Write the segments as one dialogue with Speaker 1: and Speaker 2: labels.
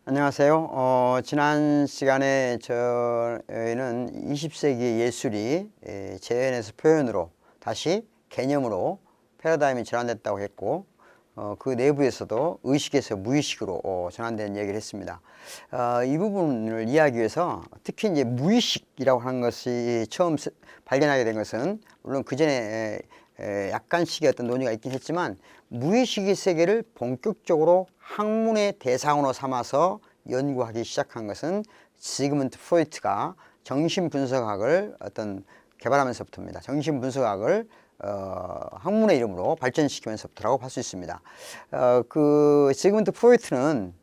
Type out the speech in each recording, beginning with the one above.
Speaker 1: 안녕하세요. 지난 시간에 저희는 20세기 예술이 재현에서 표현으로 다시 개념으로 패러다임이 전환됐다고 했고, 그 내부에서도 의식에서 무의식으로 전환되는 얘기를 했습니다. 이 부분을 이해하기 위해서 특히 이제 무의식이라고 하는 것이 처음 발견하게 된 것은 물론 그 전에 약간씩의 어떤 논의가 있긴 했지만, 무의식의 세계를 본격적으로 학문의 대상으로 삼아서 연구하기 시작한 것은 시그문드 프로이트가 정신분석학을 개발하면서부터입니다. 정신분석학을 학문의 이름으로 발전시키면서부터라고 볼 수 있습니다. 그 시그문드 프로이트는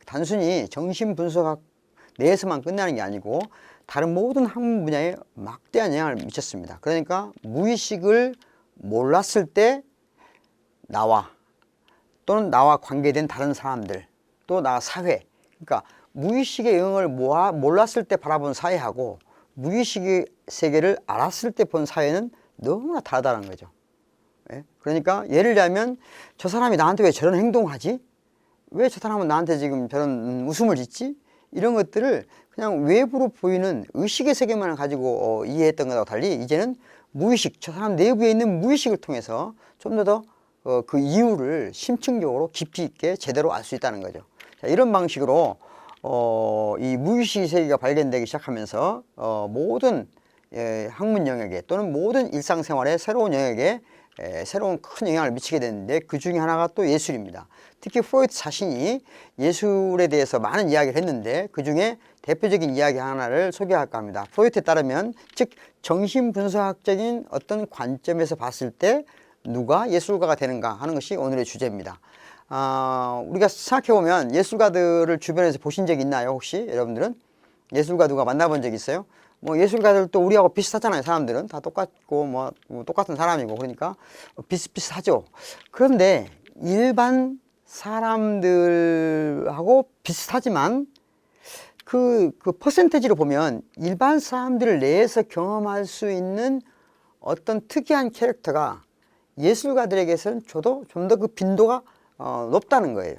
Speaker 1: 단순히 정신분석학 내에서만 끝나는 게 아니고 다른 모든 학문 분야에 막대한 영향을 미쳤습니다. 그러니까 무의식을 몰랐을 때 나와 또는 나와 관계된 다른 사람들, 또 나 사회, 그러니까 무의식의 영역을 몰랐을 때 바라본 사회하고 무의식의 세계를 알았을 때 본 사회는 너무나 다르다는 거죠. 그러니까 예를 들자면 저 사람이 나한테 왜 저런 행동을 하지? 왜 저 사람은 나한테 지금 저런 웃음을 짓지? 이런 것들을 그냥 외부로 보이는 의식의 세계만을 가지고 이해했던 것과 달리 이제는 무의식, 저 사람 내부에 있는 무의식을 통해서 좀 더 그 이유를 심층적으로 깊이 있게 제대로 알 수 있다는 거죠. 자, 이런 방식으로 이 무의식 세계가 발견되기 시작하면서 모든 학문 영역에 또는 모든 일상생활의 새로운 영역에 새로운 큰 영향을 미치게 되는데, 그 중에 하나가 또 예술입니다. 특히 프로이트 자신이 예술에 대해서 많은 이야기를 했는데 그 중에 대표적인 이야기 하나를 소개할까 합니다. 프로이트에 따르면, 즉 정신분석학적인 어떤 관점에서 봤을 때 누가 예술가가 되는가 하는 것이 오늘의 주제입니다. 우리가 생각해보면 예술가들을 주변에서 보신 적 있나요? 혹시 여러분들은 예술가 누가 만나본 적 있어요? 뭐 예술가들도 우리하고 비슷하잖아요. 사람들은 다 똑같고 뭐 똑같은 사람이고, 그러니까 비슷비슷하죠. 그런데 일반 사람들하고 비슷하지만 그 퍼센테이지로 보면 일반 사람들 내에서 경험할 수 있는 어떤 특이한 캐릭터가 예술가들에게서는 좀 더 그 빈도가 높다는 거예요.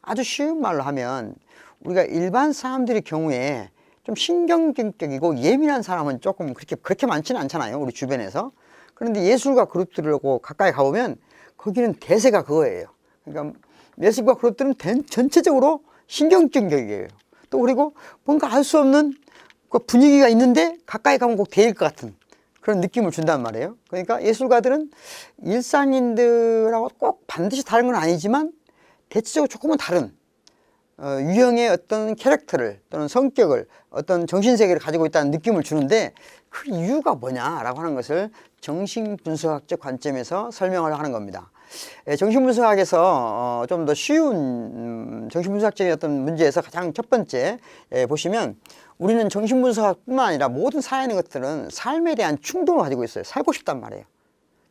Speaker 1: 아주 쉬운 말로 하면 우리가 일반 사람들의 경우에 좀 신경질적이고 예민한 사람은 조금 그렇게 많지는 않잖아요, 우리 주변에서. 그런데 예술가 그룹들하고 가까이 가보면 거기는 대세가 그거예요. 그러니까 예술가 그룹들은 전체적으로 신경질적이에요. 또 그리고 뭔가 알 수 없는 그 분위기가 있는데 가까이 가면 꼭 대일 것 같은 그런 느낌을 준단 말이에요. 그러니까 예술가들은 일상인들하고 꼭 반드시 다른 건 아니지만 대체적으로 조금은 다른 유형의 어떤 캐릭터를 또는 성격을, 어떤 정신세계를 가지고 있다는 느낌을 주는데, 그 이유가 뭐냐라고 하는 것을 정신분석학적 관점에서 설명을 하는 겁니다. 정신분석학에서 좀 더 쉬운 정신분석학적인 어떤 문제에서 가장 첫 번째 보시면, 우리는 정신분석학뿐만 아니라 모든 살아 있는 것들은 삶에 대한 충동을 가지고 있어요. 살고 싶단 말이에요.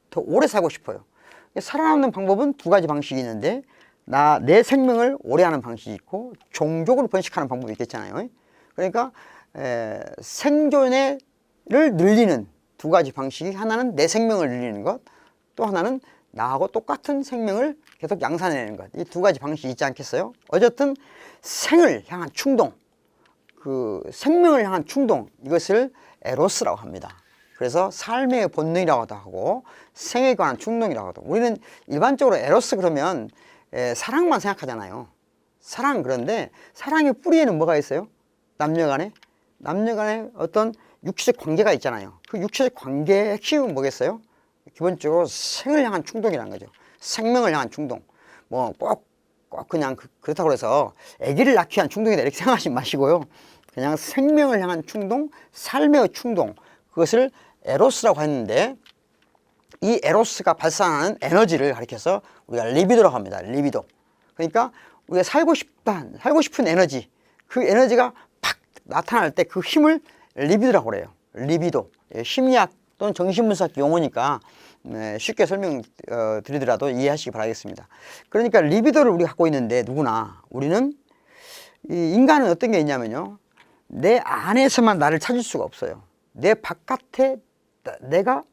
Speaker 1: 더 오래 살고 싶어요. 살아남는 방법은 두 가지 방식이 있는데, 내 생명을 오래 하는 방식이 있고 종족을 번식하는 방법이 있겠잖아요. 그러니까 생존을 늘리는 두 가지 방식이, 하나는 내 생명을 늘리는 것, 또 하나는 나하고 똑같은 생명을 계속 양산해내는 것. 이 두 가지 방식이 있지 않겠어요? 어쨌든 생을 향한 충동, 그 생명을 향한 충동, 이것을 에로스라고 합니다. 그래서 삶의 본능이라고도 하고 생에 관한 충동이라고 하고, 우리는 일반적으로 에로스 그러면 사랑만 생각하잖아요. 사랑. 그런데 사랑의 뿌리에는 뭐가 있어요? 남녀간에 어떤 육체적 관계가 있잖아요. 그 육체적 관계의 핵심은 뭐겠어요? 기본적으로 생을 향한 충동이라는 거죠. 생명을 향한 충동. 뭐 꼭 그냥 그렇다고 해서 아기를 낳기 위한 충동이다 이렇게 생각하지 마시고요. 그냥 생명을 향한 충동, 삶의 충동, 그것을 에로스라고 했는데, 이 에로스가 발산하는 에너지를 가리켜서 우리가 리비도라고 합니다. 리비도. 그러니까 우리가 살고 싶은 에너지, 그 에너지가 팍 나타날 때 그 힘을 리비도라고 그래요. 리비도. 심리학 또는 정신분석 용어니까 쉽게 설명드리더라도 이해하시기 바라겠습니다. 그러니까 리비도를 우리가 갖고 있는데, 누구나 우리는, 이 인간은 어떤 게 있냐면요, 내 안에서만 나를 찾을 수가 없어요. 내 바깥에 내가,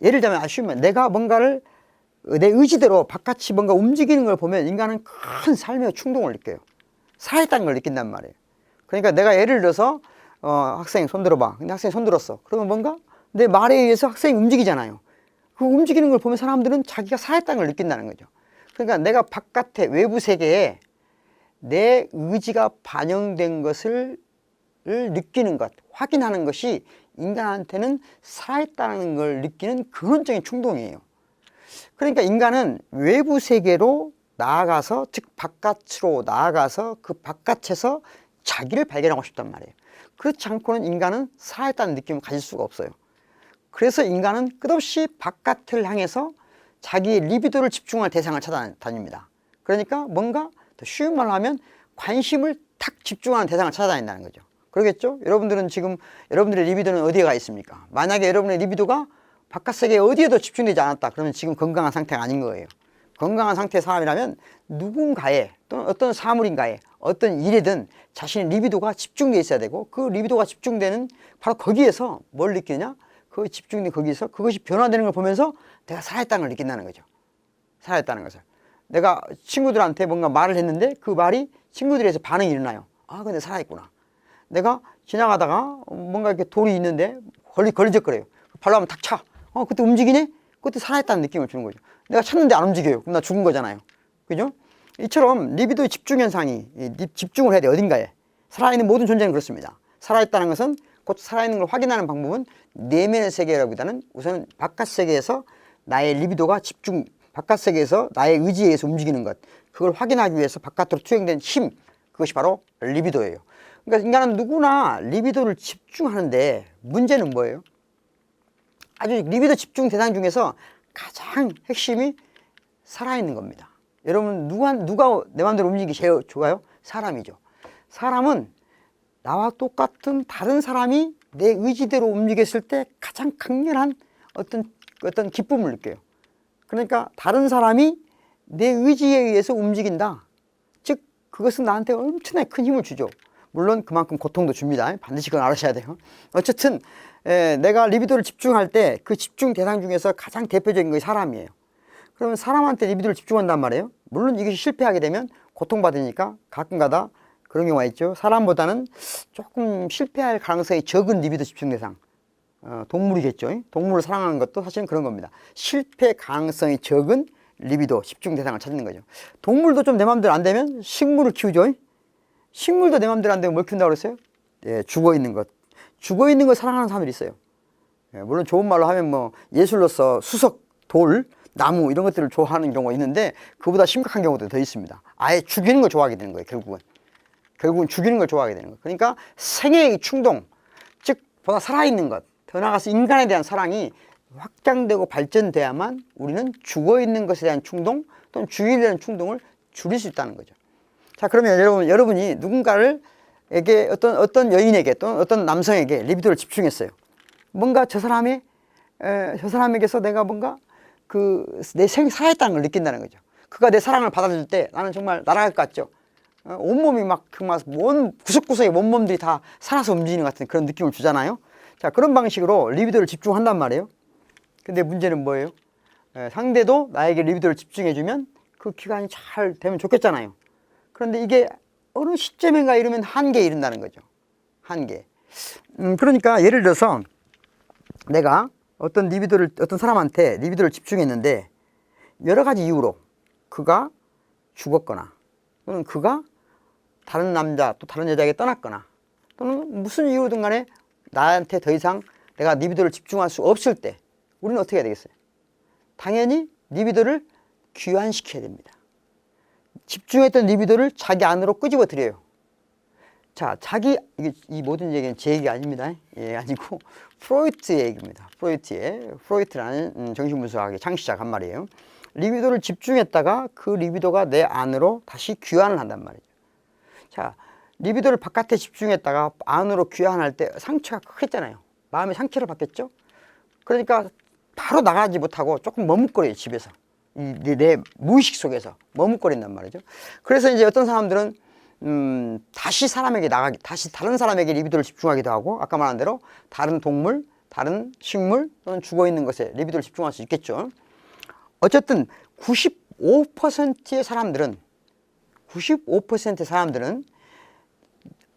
Speaker 1: 예를 들면 아주 쉬우면, 내가 뭔가를 내 의지대로 바깥이 뭔가 움직이는 걸 보면 인간은 큰 삶의 충동을 느껴요. 살아있다는 걸 느낀단 말이에요. 그러니까 내가 예를 들어서 학생 손 들어봐. 근데 학생이 손 들었어. 그러면 뭔가 내 말에 의해서 학생이 움직이잖아요. 그 움직이는 걸 보면 사람들은 자기가 살아있다는 걸 느낀다는 거죠. 그러니까 내가 바깥에 외부 세계에 내 의지가 반영된 것을 느끼는 것, 확인하는 것이 인간한테는 살아있다는 걸 느끼는 근원적인 충동이에요. 그러니까 인간은 외부 세계로 나아가서, 즉 바깥으로 나아가서 그 바깥에서 자기를 발견하고 싶단 말이에요. 그렇지 않고는 인간은 살아있다는 느낌을 가질 수가 없어요. 그래서 인간은 끝없이 바깥을 향해서 자기의 리비도를 집중할 대상을 찾아다닙니다. 그러니까 뭔가 더 쉬운 말로 하면 관심을 탁 집중하는 대상을 찾아다닌다는 거죠. 그러겠죠? 여러분들은 지금 여러분들의 리비도는 어디에 가 있습니까? 만약에 여러분의 리비도가 바깥 세계에 어디에도 집중되지 않았다. 그러면 지금 건강한 상태가 아닌 거예요. 건강한 상태의 사람이라면 누군가에 또는 어떤 사물인가에 어떤 일이든 자신의 리비도가 집중되어 있어야 되고 그 리비도가 집중되는 바로 거기에서 뭘 느끼느냐? 그 집중된 거기에서 그것이 변화되는 걸 보면서 내가 살아있다는 걸 느낀다는 거죠. 살아있다는 것을. 내가 친구들한테 뭔가 말을 했는데 그 말이 친구들에서 반응이 일어나요. 아, 근데 살아있구나. 내가 지나가다가 뭔가 이렇게 돌이 있는데 걸리적거려요. 발로 하면 탁 차. 그때 움직이네? 그때 살아있다는 느낌을 주는 거죠. 내가 찾는데 안 움직여요. 그럼 나 죽은 거잖아요. 그죠? 이처럼 리비도의 집중 현상이 집중을 해야 돼, 어딘가에. 살아있는 모든 존재는 그렇습니다. 살아있다는 것은 곧 살아있는 걸 확인하는 방법은 내면의 세계라기보다는 우선 바깥 세계에서 나의 리비도가 바깥 세계에서 나의 의지에 의해서 움직이는 것, 그걸 확인하기 위해서 바깥으로 투영된 힘, 그것이 바로 리비도예요. 그러니까 인간은 누구나 리비도를 집중하는데 문제는 뭐예요? 아주 리비도 집중 대상 중에서 가장 핵심이 살아있는 겁니다. 여러분 누가 내 마음대로 움직이기 제일 좋아요? 사람이죠. 사람은 나와 똑같은 다른 사람이 내 의지대로 움직였을 때 가장 강렬한 어떤 기쁨을 느껴요. 그러니까 다른 사람이 내 의지에 의해서 움직인다. 즉 그것은 나한테 엄청나게 큰 힘을 주죠. 물론 그만큼 고통도 줍니다. 반드시 그건 알아셔야 돼요. 어쨌든 내가 리비도를 집중할 때 그 집중 대상 중에서 가장 대표적인 것이 사람이에요. 그러면 사람한테 리비도를 집중한단 말이에요. 물론 이것이 실패하게 되면 고통받으니까 가끔가다 그런 경우가 있죠. 사람보다는 조금 실패할 가능성이 적은 리비도 집중 대상. 동물이겠죠. 동물을 사랑하는 것도 사실은 그런 겁니다. 실패 가능성이 적은 리비도 집중 대상을 찾는 거죠. 동물도 좀 내 마음대로 안 되면 식물을 키우죠. 식물도 내 마음대로 안 되면 뭘 키운다고 그랬어요? 예, 죽어있는 것. 죽어있는 걸 사랑하는 사람들이 있어요. 예, 물론 좋은 말로 하면 뭐 예술로서 수석, 돌, 나무 이런 것들을 좋아하는 경우가 있는데 그보다 심각한 경우도 더 있습니다. 아예 죽이는 걸 좋아하게 되는 거예요. 결국은 죽이는 걸 좋아하게 되는 거예요. 그러니까 생애의 충동, 즉 보다 살아있는 것, 더 나아가서 인간에 대한 사랑이 확장되고 발전돼야만 우리는 죽어있는 것에 대한 충동 또는 죽이에 대한 충동을 줄일 수 있다는 거죠. 자, 그러면 여러분이 누군가에게 어떤 여인에게 또는 어떤 남성에게 리비도를 집중했어요. 뭔가 저 사람에게서 내가 뭔가 내 생이 살아있다는 걸 느낀다는 거죠. 그가 내 사랑을 받아줄 때 나는 정말 날아갈 것 같죠. 온몸이 구석구석의 온몸들이 다 살아서 움직이는 것 같은 그런 느낌을 주잖아요. 자, 그런 방식으로 리비도를 집중한단 말이에요. 근데 문제는 뭐예요? 상대도 나에게 리비도를 집중해주면 그 기간이 잘 되면 좋겠잖아요. 그런데 이게 어느 시점인가 이러면 한계에 이른다는 거죠. 한계. 그러니까 예를 들어서 내가 어떤 사람한테 리비도를 집중했는데 여러 가지 이유로 그가 죽었거나 또는 그가 다른 남자 또 다른 여자에게 떠났거나 또는 무슨 이유든 간에 나한테 더 이상 내가 리비도를 집중할 수 없을 때 우리는 어떻게 해야 되겠어요? 당연히 리비도를 귀환시켜야 됩니다. 집중했던 리비도를 자기 안으로 끄집어 들여요. 자, 이 모든 얘기는 제 얘기가 아닙니다. 예, 아니고 프로이트의 얘기입니다. 프로이트라는 정신분석학의 창시자가 한 말이에요. 리비도를 집중했다가 그 리비도가 내 안으로 다시 귀환을 한단 말이죠. 자, 리비도를 바깥에 집중했다가 안으로 귀환할 때 상처가 크겠잖아요. 마음의 상처를 받겠죠. 그러니까 바로 나가지 못하고 조금 머뭇거려요. 집에서 내 무의식 속에서 머뭇거린단 말이죠. 그래서 이제 어떤 사람들은 다시 다른 사람에게 리비도를 집중하기도 하고 아까 말한 대로 다른 동물, 다른 식물 또는 죽어있는 것에 리비도를 집중할 수 있겠죠. 어쨌든 95%의 사람들은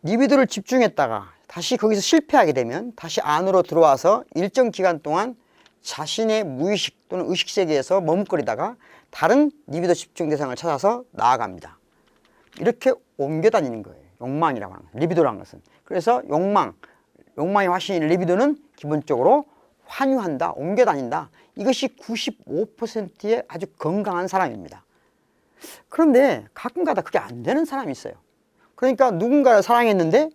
Speaker 1: 리비도를 집중했다가 다시 거기서 실패하게 되면 다시 안으로 들어와서 일정 기간 동안 자신의 무의식 또는 의식 세계에서 머뭇거리다가 다른 리비도 집중 대상을 찾아서 나아갑니다. 이렇게 옮겨 다니는 거예요. 욕망이라고 하는 거예요. 리비도라는 것은. 그래서 욕망의 화신인 리비도는 기본적으로 환유한다, 옮겨 다닌다. 이것이 95%의 아주 건강한 사람입니다. 그런데 가끔가다 그게 안 되는 사람이 있어요. 그러니까 누군가를 사랑했는데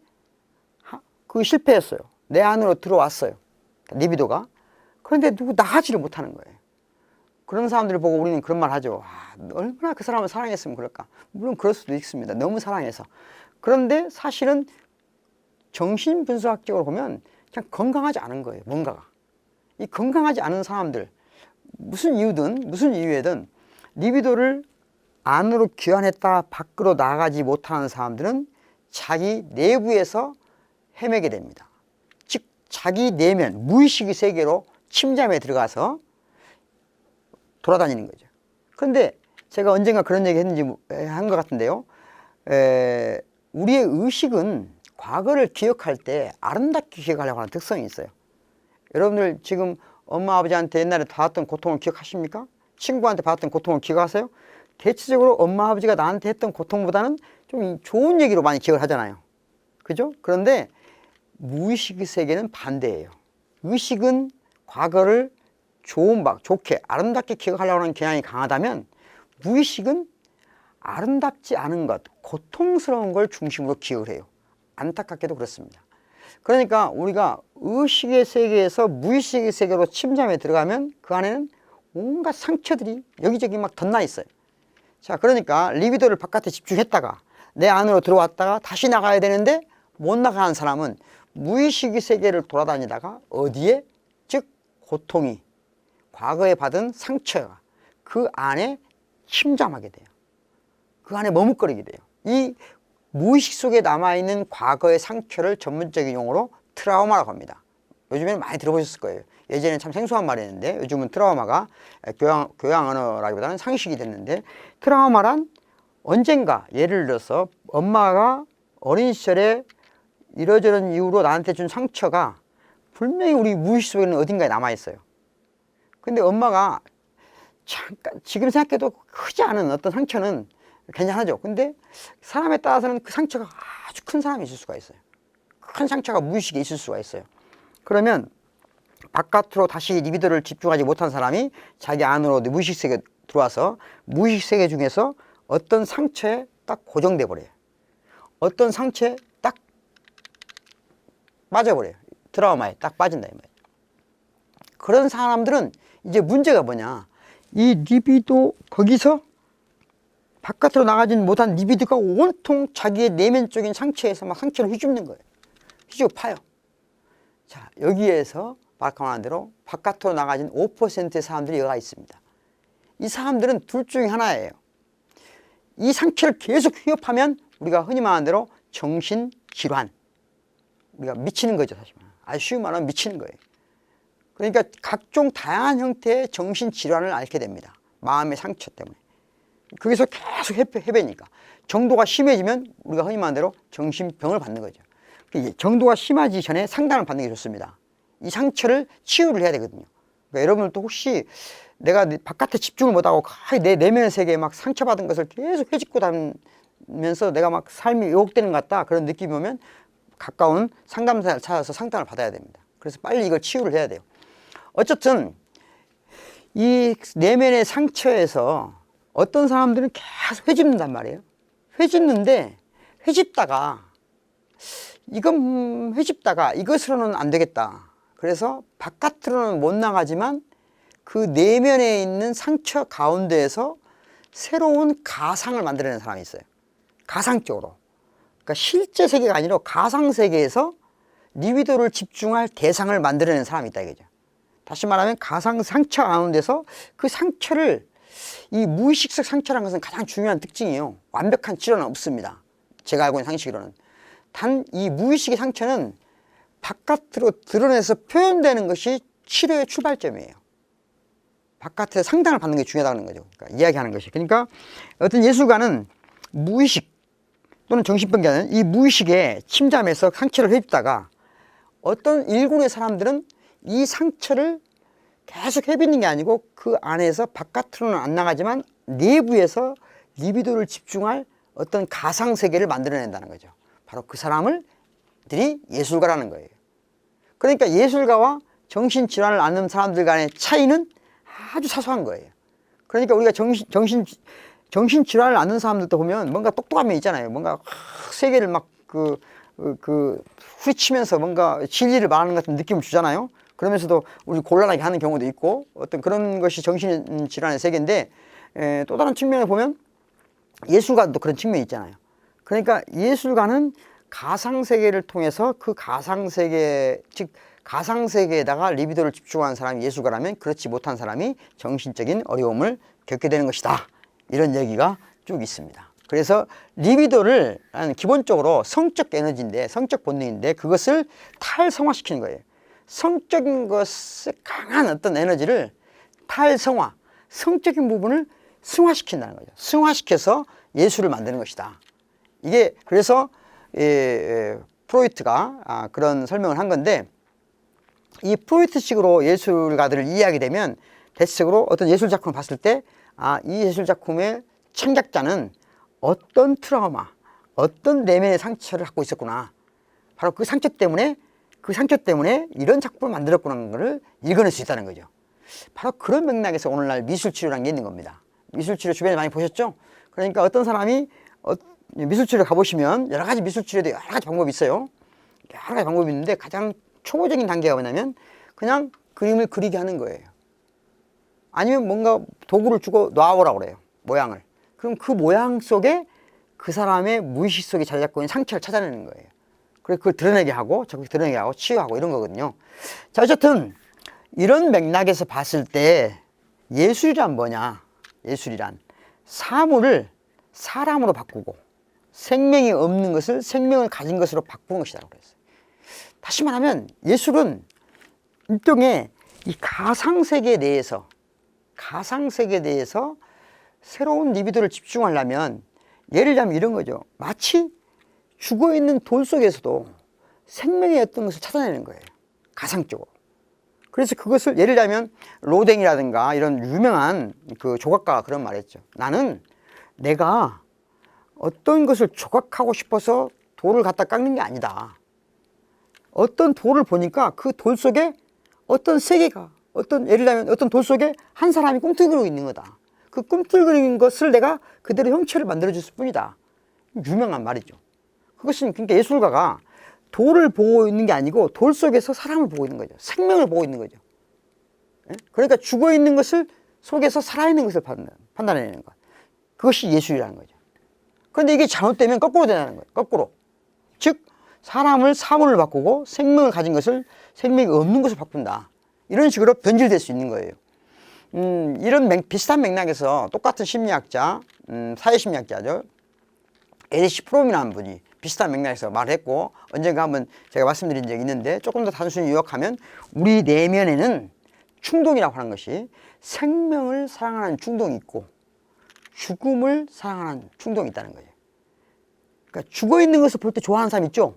Speaker 1: 그게 실패했어요. 내 안으로 들어왔어요. 리비도가. 그런데 나가지를 못하는 거예요. 그런 사람들을 보고 우리는 그런 말 하죠. 얼마나 그 사람을 사랑했으면 그럴까. 물론 그럴 수도 있습니다. 너무 사랑해서. 그런데 사실은 정신분석학적으로 보면 그냥 건강하지 않은 거예요. 뭔가가. 이 건강하지 않은 사람들, 무슨 이유에든 리비도를 안으로 귀환했다가 밖으로 나가지 못하는 사람들은 자기 내부에서 헤매게 됩니다. 즉 자기 내면, 무의식의 세계로 침잠에 들어가서 돌아다니는 거죠. 그런데 제가 언젠가 그런 얘기 했는지 한 것 같은데요. 우리의 의식은 과거를 기억할 때 아름답게 기억하려고 하는 특성이 있어요. 여러분들 지금 엄마 아버지한테 옛날에 받았던 고통을 기억하십니까? 친구한테 받았던 고통을 기억하세요? 대체적으로 엄마 아버지가 나한테 했던 고통보다는 좀 좋은 얘기로 많이 기억을 하잖아요. 그죠? 그런데 무의식의 세계는 반대예요. 의식은 과거를 좋게 아름답게 기억하려고 하는 경향이 강하다면 무의식은 아름답지 않은 것, 고통스러운 걸 중심으로 기억을 해요. 안타깝게도 그렇습니다. 그러니까 우리가 의식의 세계에서 무의식의 세계로 침잠에 들어가면 그 안에는 온갖 상처들이 여기저기 막 덧나 있어요. 자, 그러니까 리비도를 바깥에 집중했다가 내 안으로 들어왔다가 다시 나가야 되는데 못 나가는 사람은 무의식의 세계를 돌아다니다가 어디에? 즉 고통이, 과거에 받은 상처가 그 안에 침잠하게 돼요. 그 안에 머뭇거리게 돼요. 이 무의식 속에 남아있는 과거의 상처를 전문적인 용어로 트라우마라고 합니다. 요즘에는 많이 들어보셨을 거예요. 예전에는 참 생소한 말이었는데 요즘은 트라우마가 교양 언어라기보다는 상식이 됐는데, 트라우마란 언젠가 예를 들어서 엄마가 어린 시절에 이러저런 이유로 나한테 준 상처가 분명히 우리 무의식 속에는 어딘가에 남아있어요. 근데 엄마가 잠깐 지금 생각해도 크지 않은 어떤 상처는 괜찮아져. 근데 사람에 따라서는 그 상처가 아주 큰 사람이 있을 수가 있어요. 큰 상처가 무의식에 있을 수가 있어요. 그러면 바깥으로 다시 리비도를 집중하지 못한 사람이 자기 안으로 무의식 세계에 들어와서 무의식 세계 중에서 어떤 상처에 딱 고정돼 버려요. 어떤 상처에 딱 빠져버려요. 트라우마에 딱 빠진다 이 말이에요. 그런 사람들은 이제 문제가 뭐냐, 이 리비도 거기서 바깥으로 나가지는 못한 리비도가 온통 자기의 내면적인 상처에서 막 상처를 휘줍는 거예요. 휘주고 파요. 자, 여기에서 말씀한 대로 바깥으로 나가진 5%의 사람들이 여가 있습니다. 이 사람들은 둘 중에 하나예요. 이 상처를 계속 휘업하면 우리가 흔히 말하는 대로 정신질환, 우리가 미치는 거죠. 사실 아주 쉬운 말하면 미치는 거예요. 그러니까 각종 다양한 형태의 정신질환을 앓게 됩니다. 마음의 상처 때문에. 거기서 계속 헤매니까 정도가 심해지면 우리가 흔히 말하는 대로 정신병을 받는 거죠. 정도가 심하기 전에 상담을 받는 게 좋습니다. 이 상처를 치유를 해야 되거든요. 그러니까 여러분들도 혹시 내가 바깥에 집중을 못하고 내 내면의 세계에 막 상처받은 것을 계속 헤집고 다니면서 내가 막 삶이 왜곡되는 것 같다, 그런 느낌이 오면 가까운 상담사를 찾아서 상담을 받아야 됩니다. 그래서 빨리 이걸 치유를 해야 돼요. 어쨌든 이 내면의 상처에서 어떤 사람들은 계속 회집는단 말이에요. 회집는데 회집다가 이것으로는 안 되겠다. 그래서 바깥으로는 못 나가지만 그 내면에 있는 상처 가운데에서 새로운 가상을 만들어내는 사람이 있어요. 가상적으로. 그러니까 실제 세계가 아니라 가상 세계에서 리비도를 집중할 대상을 만들어내는 사람이 있다 이거죠. 다시 말하면 가상 상처 가운데서 그 상처를, 이 무의식적 상처라는 것은 가장 중요한 특징이에요. 완벽한 치료는 없습니다. 제가 알고 있는 상식으로는. 단 이 무의식의 상처는 바깥으로 드러내서 표현되는 것이 치료의 출발점이에요. 바깥에서 상담을 받는 게 중요하다는 거죠. 그러니까 이야기하는 것이. 그러니까 어떤 예술가는 무의식, 또는 정신병자는 이 무의식에 침잠해서 상처를 해입다가 어떤 일군의 사람들은 이 상처를 계속 해비는 게 아니고 그 안에서 바깥으로는 안 나가지만 내부에서 리비도를 집중할 어떤 가상세계를 만들어낸다는 거죠. 바로 그 사람들이 예술가라는 거예요. 그러니까 예술가와 정신질환을 앓는 사람들 간의 차이는 아주 사소한 거예요. 그러니까 우리가 정신질환을 앓는 사람들도 보면 뭔가 똑똑한 면 있잖아요. 뭔가 세계를 막 후리치면서 뭔가 진리를 말하는 것 같은 느낌을 주잖아요. 그러면서도 우리 곤란하게 하는 경우도 있고 어떤 그런 것이 정신질환의 세계인데 또 다른 측면을 보면 예술가도 그런 측면이 있잖아요. 그러니까 예술가는 가상세계를 통해서 그 가상세계, 즉 가상세계에다가 리비도를 집중하는 사람이 예술가라면 그렇지 못한 사람이 정신적인 어려움을 겪게 되는 것이다. 이런 얘기가 쭉 있습니다. 그래서 리비도를 기본적으로 성적 에너지인데, 성적 본능인데 그것을 탈성화시키는 거예요. 성적인 것에 강한 어떤 에너지를 탈성화, 성적인 부분을 승화시킨다는 거죠. 승화시켜서 예술을 만드는 것이다. 이게 그래서 프로이트가 그런 설명을 한 건데, 이 프로이트식으로 예술가들을 이해하게 되면 대체적으로 어떤 예술 작품을 봤을 때 이 예술 작품의 창작자는 어떤 트라우마, 어떤 내면의 상처를 갖고 있었구나. 바로 그 상처 때문에 이런 작품을 만들었구나 하는 것을 읽어낼 수 있다는 거죠. 바로 그런 맥락에서 오늘날 미술치료라는 게 있는 겁니다. 미술치료 주변에 많이 보셨죠? 그러니까 어떤 사람이 미술치료 가보시면 여러 가지 미술치료도 여러 가지 방법이 있어요. 여러 가지 방법이 있는데 가장 초보적인 단계가 뭐냐면 그냥 그림을 그리게 하는 거예요. 아니면 뭔가 도구를 주고 놔오라고 그래요. 모양을. 그럼 그 모양 속에 그 사람의 무의식 속에 자리 잡고 있는 상처를 찾아내는 거예요. 그래서 그걸 드러내게 하고 적극 드러내게 하고 치유하고 이런 거거든요. 자, 어쨌든 이런 맥락에서 봤을 때 예술이란 뭐냐? 예술이란 사물을 사람으로 바꾸고 생명이 없는 것을 생명을 가진 것으로 바꾸는 것이라고 그랬어요. 다시 말하면 예술은 일종의 이 가상세계 내에서 새로운 리비도를 집중하려면 예를 들면 이런 거죠. 마치 죽어있는 돌 속에서도 생명의 어떤 것을 찾아내는 거예요. 가상적으로. 그래서 그것을 예를 들면 로댕이라든가 이런 유명한 그 조각가가 그런 말을 했죠. 나는 내가 어떤 것을 조각하고 싶어서 돌을 갖다 깎는 게 아니다. 어떤 돌을 보니까 그 돌 속에 어떤 세계가 예를 들면 어떤 돌 속에 한 사람이 꿈틀거리고 있는 거다. 그 꿈틀거리는 것을 내가 그대로 형체를 만들어줬을 뿐이다. 유명한 말이죠. 그것은 그러니까 예술가가 돌을 보고 있는 게 아니고 돌 속에서 사람을 보고 있는 거죠. 생명을 보고 있는 거죠. 그러니까 죽어있는 것을 속에서 살아있는 것을 판단해내는 것. 그것이 예술이라는 거죠. 그런데 이게 잘못되면 거꾸로 되는 거예요. 거꾸로. 즉 사람을 사물을 바꾸고 생명을 가진 것을 생명이 없는 것을 바꾼다. 이런 식으로 변질될 수 있는 거예요. 이런 비슷한 맥락에서 똑같은 심리학자, 사회심리학자죠. 에리시 프롬이라는 분이 비슷한 맥락에서 말했고 언젠가 한번 제가 말씀드린 적이 있는데 조금 더 단순히 요약하면 우리 내면에는 충동이라고 하는 것이 생명을 사랑하는 충동이 있고 죽음을 사랑하는 충동이 있다는 거예요. 그러니까 죽어있는 것을 볼 때 좋아하는 사람 있죠?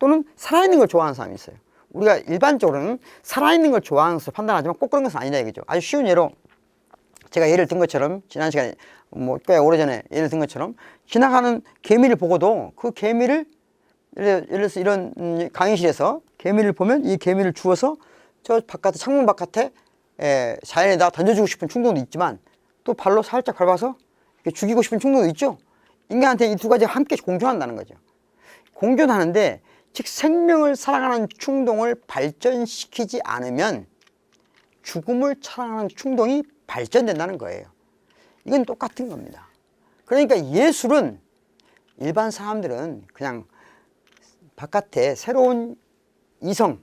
Speaker 1: 또는 살아있는 걸 좋아하는 사람이 있어요. 우리가 일반적으로는 살아있는 걸 좋아하는 것을 판단하지만 꼭 그런 것은 아니다 이거죠. 아주 쉬운 예로 제가 예를 든 것처럼 지난 시간에 꽤 오래전에 예를 든 것처럼 지나가는 개미를 보고도 그 개미를 예를 들어서 이런 강의실에서 개미를 보면 이 개미를 주워서 저 바깥에 창문 바깥에 자연에다 던져주고 싶은 충동도 있지만 또 발로 살짝 밟아서 죽이고 싶은 충동도 있죠. 인간한테 이 두 가지가 함께 공존한다는 거죠. 공존하는데 즉 생명을 사랑하는 충동을 발전시키지 않으면 죽음을 사랑하는 충동이 발전된다는 거예요. 이건 똑같은 겁니다. 그러니까 예술은 일반 사람들은 그냥 바깥에 새로운 이성을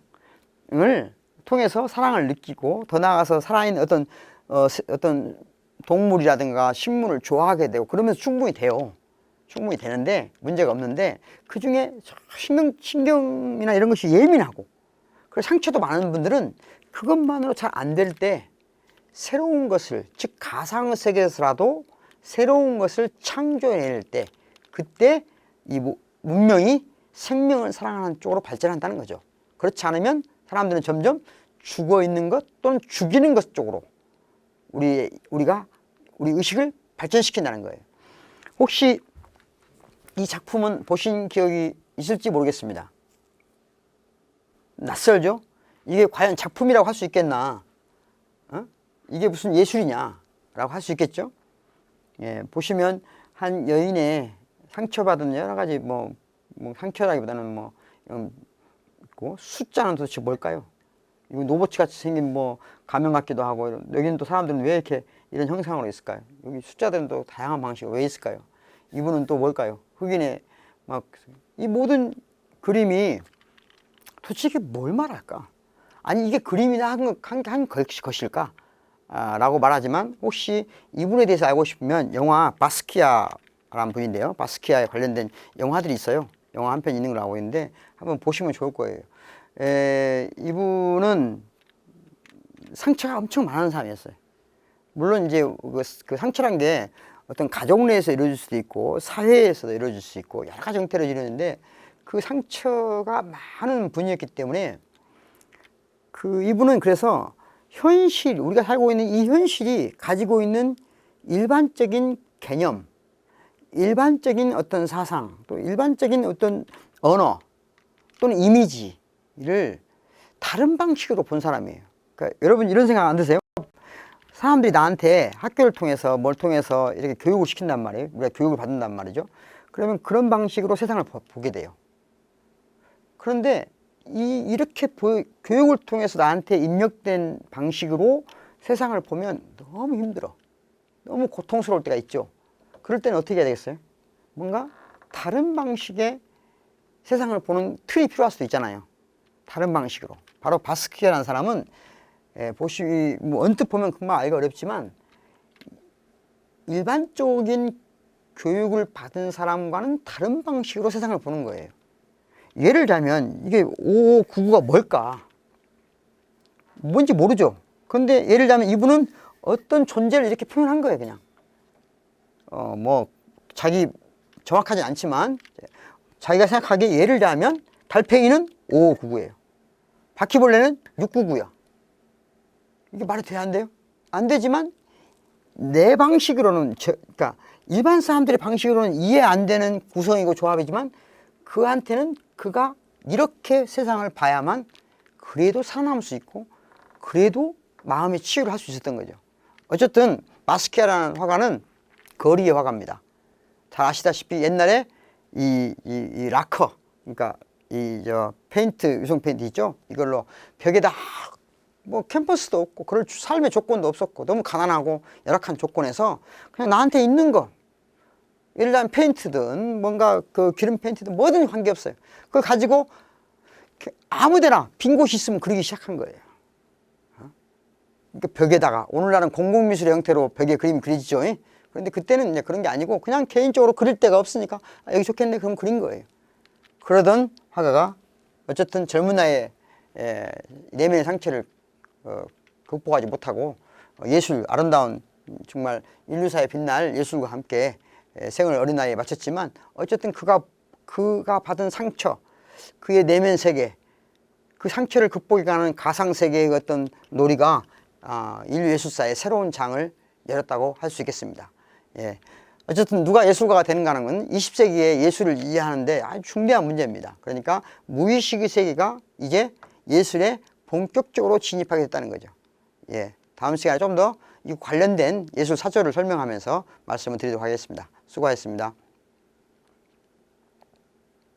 Speaker 1: 통해서 사랑을 느끼고 더 나아가서 살아있는 어떤 동물이라든가 식물을 좋아하게 되고 그러면서 충분히 돼요. 충분히 되는데 문제가 없는데 그 중에 신경이나 이런 것이 예민하고 그리고 상처도 많은 분들은 그것만으로 잘 안 될 때 새로운 것을 즉 가상세계에서라도 새로운 것을 창조해낼 때 그때 이 문명이 생명을 사랑하는 쪽으로 발전한다는 거죠. 그렇지 않으면 사람들은 점점 죽어 있는 것 또는 죽이는 것 쪽으로 우리가 우리 의식을 발전시킨다는 거예요. 혹시 이 작품은 보신 기억이 있을지 모르겠습니다. 낯설죠? 이게 과연 작품이라고 할 수 있겠나? 이게 무슨 예술이냐? 라고 할 수 있겠죠? 예, 보시면 한 여인의 상처받은 여러 가지 뭐 상처라기보다는 있고, 숫자는 도대체 뭘까요? 이거 노보치 같이 생긴 가면 같기도 하고, 여기는 또 사람들은 왜 이렇게 이런 형상으로 있을까요? 여기 숫자들은 또 다양한 방식으로 왜 있을까요? 이분은 또 뭘까요? 흑인의 이 모든 그림이 도대체 이게 뭘 말할까? 아니, 이게 그림이나 한 것일까? 라고 말하지만, 혹시 이분에 대해서 알고 싶으면 영화 바스키아라는 분인데요. 바스키아에 관련된 영화들이 있어요. 영화 한 편 있는 걸 알고 있는데 한번 보시면 좋을 거예요. 이분은 상처가 엄청 많은 사람이었어요. 물론 이제 그 상처란 게 어떤 가족 내에서 이루어질 수도 있고 사회에서도 이루어질 수 있고 여러 가지 형태로 이루어지는데, 그 상처가 많은 분이었기 때문에 이분은 그래서 우리가 살고 있는 이 현실이 가지고 있는 일반적인 개념, 일반적인 어떤 사상, 또 일반적인 어떤 언어 또는 이미지를 다른 방식으로 본 사람이에요. 그러니까 여러분 이런 생각 안 드세요? 사람들이 나한테 학교를 통해서 뭘 통해서 이렇게 교육을 시킨단 말이에요. 우리가 교육을 받는단 말이죠. 그러면 그런 방식으로 세상을 보게 돼요. 그런데 이렇게 교육을 통해서 나한테 입력된 방식으로 세상을 보면 너무 힘들어. 너무 고통스러울 때가 있죠. 그럴 때는 어떻게 해야 되겠어요? 뭔가 다른 방식의 세상을 보는 틀이 필요할 수도 있잖아요. 다른 방식으로. 바로 바스키아라는 사람은 언뜻 보면 금방 알기가 어렵지만 일반적인 교육을 받은 사람과는 다른 방식으로 세상을 보는 거예요. 예를 들면 이게 5599가 뭘까? 뭔지 모르죠. 그런데 예를 들면 이분은 어떤 존재를 이렇게 표현한 거예요. 그냥 자기 정확하진 않지만 자기가 생각하기에, 예를 들면 달팽이는 5599예요. 바퀴벌레는 699야. 이게 말이 돼야 안 돼요? 안 되지만 내 방식으로는 그러니까 일반 사람들의 방식으로는 이해 안 되는 구성이고 조합이지만, 그한테는 그가 이렇게 세상을 봐야만 그래도 살아남을 수 있고 그래도 마음의 치유를 할 수 있었던 거죠. 어쨌든 바스키아라는 화가는 거리의 화가입니다. 잘 아시다시피 옛날에 이 라커, 그러니까 페인트, 유성 페인트 있죠? 이걸로 벽에다 캠퍼스도 없고 그럴 삶의 조건도 없었고 너무 가난하고 열악한 조건에서 그냥 나한테 있는 거, 예를 들면 페인트든 뭔가 기름 페인트든 뭐든 관계없어요. 그걸 가지고 아무데나 빈 곳이 있으면 그리기 시작한 거예요. 그러니까 벽에다가, 오늘날은 공공미술의 형태로 벽에 그림이 그려지죠. 그런데 그때는 이제 그런 게 아니고 그냥 개인적으로 그릴 데가 없으니까 여기 좋겠네 그럼 그린 거예요. 그러던 화가가 어쨌든 젊은 나이에 내면의 상처를 극복하지 못하고 예술, 아름다운 정말 인류사에 빛날 예술과 함께 생을 어린 나이에 마쳤지만, 어쨌든 그가 받은 상처, 그의 내면 세계, 그 상처를 극복해가는 가상 세계의 어떤 놀이가 인류 예술사의 새로운 장을 열었다고 할 수 있겠습니다. 어쨌든 누가 예술가가 되는가 하는 건 20세기의 예술을 이해하는데 아주 중대한 문제입니다. 그러니까 무의식의 세계가 이제 예술에 본격적으로 진입하게 됐다는 거죠. 다음 시간에 좀 더 이 관련된 예술 사조를 설명하면서 말씀을 드리도록 하겠습니다. 수고하셨습니다.